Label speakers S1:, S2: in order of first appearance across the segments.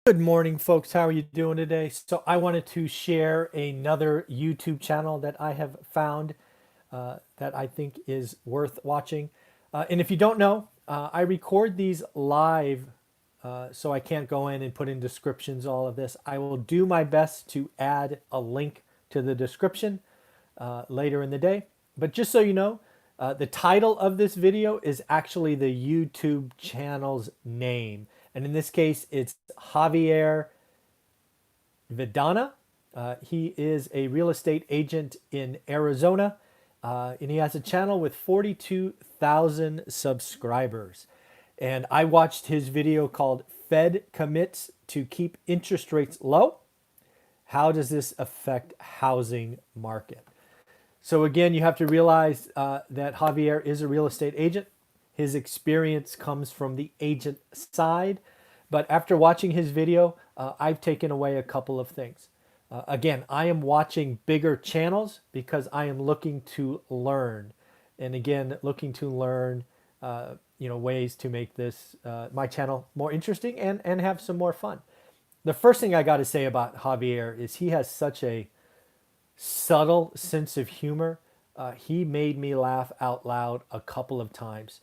S1: Good morning, folks. How are you doing today? So, I wanted to share another YouTube channel that I have found that I think is worth watching. And if you don't know, I record these live, so I can't go in and put in descriptions, all of this. I will do my best to add a link to the description later in the day. But just so you know, the title of this video is actually the YouTube channel's name. And in this case, it's Javier Vidana. He is a real estate agent in Arizona, and he has a channel with 42,000 subscribers. And I watched his video called Fed Commits to Keep Interest Rates Low. How does this affect housing market? So again, you have to realize that Javier is a real estate agent. His experience comes from the agent side. But after watching his video, I've taken away a couple of things. Again, I am watching bigger channels because I am looking to learn. And again, looking to learn ways to make this my channel more interesting and have some more fun. The first thing I got to say about Javier is he has such a subtle sense of humor. He made me laugh out loud a couple of times.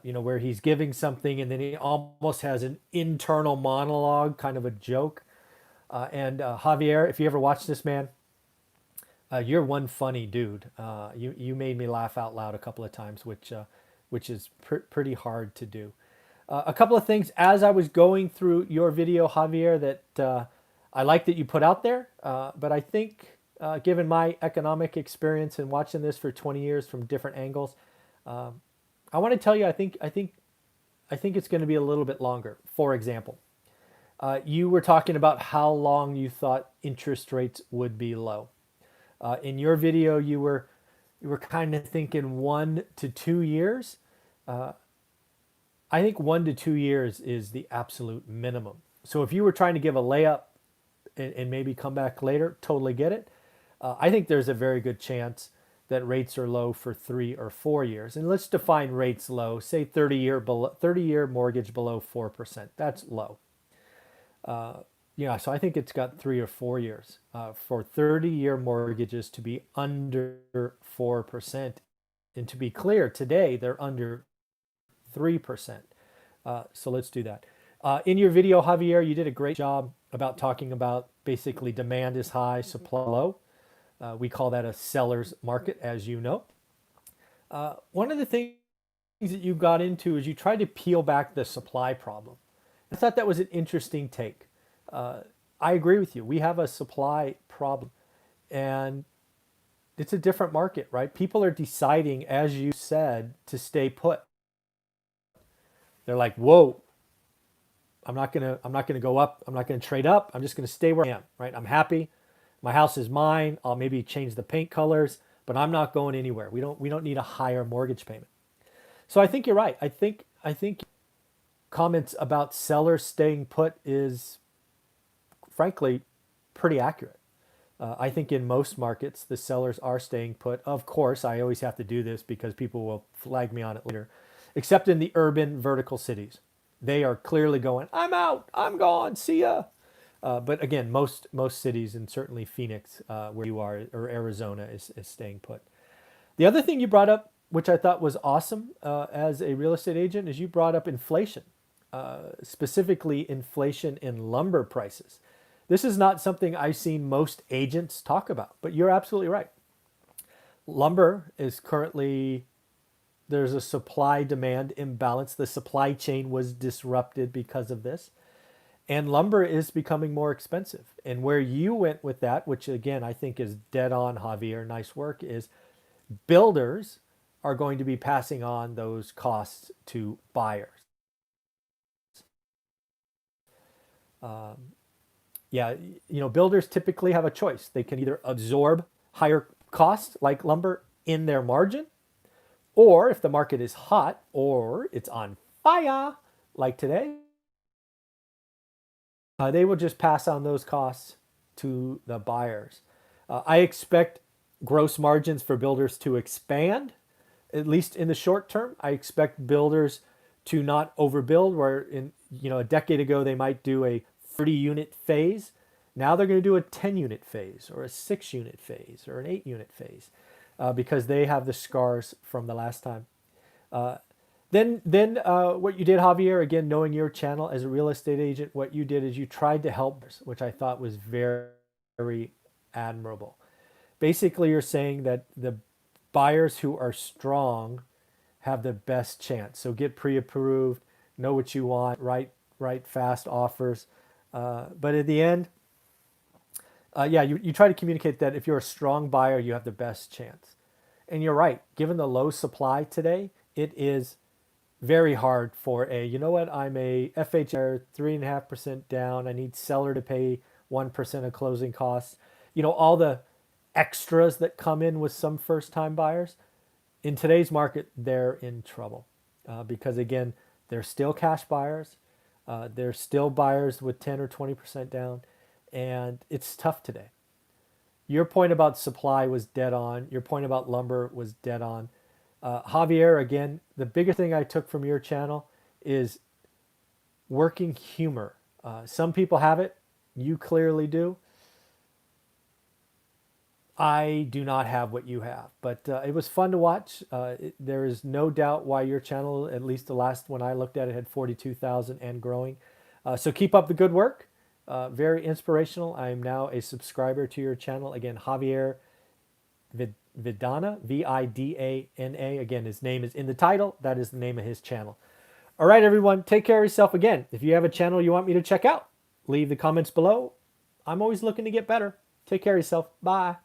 S1: Where he's giving something and then he almost has an internal monologue, kind of a joke. And Javier, if you ever watch this, man, you're one funny dude. You made me laugh out loud a couple of times, which is pretty hard to do. A couple of things as I was going through your video, Javier, that I like that you put out there, but I think given my economic experience and watching this for 20 years from different angles, I want to tell you, I think it's going to be a little bit longer. For example, you were talking about how long you thought interest rates would be low. In your video, you were kind of thinking 1 to 2 years. I think 1 to 2 years is the absolute minimum. So if you were trying to give a layup and maybe come back later, totally get it. I think there's a very good chance that rates are low for 3 or 4 years. And let's define rates low. Say 30-year mortgage below 4%. That's low. So I think it's got 3 or 4 years. For 30-year mortgages to be under 4%. And to be clear, today they're under 3%. So let's do that. In your video, Javier, you did a great job about talking about basically demand is high, supply low. We call that a seller's market, as you know. One of the things that you got into is you tried to peel back the supply problem. I thought that was an interesting take. I agree with you. We have a supply problem, and it's a different market, right? People are deciding, as you said, to stay put. They're like, "Whoa, I'm not gonna go up. I'm not gonna trade up. I'm just gonna stay where I am, right? I'm happy. My house is mine. I'll maybe change the paint colors, but I'm not going anywhere. We don't need a higher mortgage payment." So I think you're right. I think comments about sellers staying put is frankly pretty accurate. I think in most markets the sellers are staying put. Of course, I always have to do this because people will flag me on it later. Except in the urban vertical cities. They are clearly going, "I'm out. I'm gone. See ya." But again, most cities, and certainly Phoenix, where you are, or Arizona, is staying put. The other thing you brought up, which I thought was awesome as a real estate agent, is you brought up inflation, specifically inflation in lumber prices. This is not something I've seen most agents talk about, but you're absolutely right. Lumber is currently, there's a supply demand imbalance. The supply chain was disrupted because of this. And lumber is becoming more expensive. And where you went with that, which again I think is dead on, Javier, nice work, is builders are going to be passing on those costs to buyers. Um, yeah, builders typically have a choice. They can either absorb higher costs like lumber in their margin, or if the market is hot or it's on fire like today, they will just pass on those costs to the buyers. I expect gross margins for builders to expand, at least in the short term. I expect builders to not overbuild, where in a decade ago they might do a 30 unit phase. Now they're going to do a 10 unit phase or a 6 unit phase or an 8 unit phase because they have the scars from the last time. Then what you did, Javier, again, knowing your channel as a real estate agent, what you did is you tried to help, which I thought was very, very admirable. Basically, you're saying that the buyers who are strong have the best chance. So get pre-approved, know what you want, write fast offers. But at the end, yeah, you try to communicate that if you're a strong buyer, you have the best chance. And you're right. Given the low supply today, it is very hard for you know what, I'm a FHR 3.5% down. I need seller to pay 1% of closing costs. You know, all the extras that come in with some first time buyers. In today's market, they're in trouble because, again, they're still cash buyers. They're still buyers with 10 or 20% down. And it's tough today. Your point about supply was dead on. Your point about lumber was dead on. Javier, again, the biggest thing I took from your channel is working humor. Some people have it. You clearly do. I do not have what you have, but it was fun to watch. There is no doubt why your channel, at least the last one I looked at, it had 42,000 and growing. So keep up the good work. Very inspirational. I am now a subscriber to your channel. Again, Javier Vidana, Vidana. Again, his name is in the title. That is the name of his channel. All right, everyone, take care of yourself. Again, if you have a channel you want me to check out, leave the comments below. I'm always looking to get better. Take care of yourself. Bye.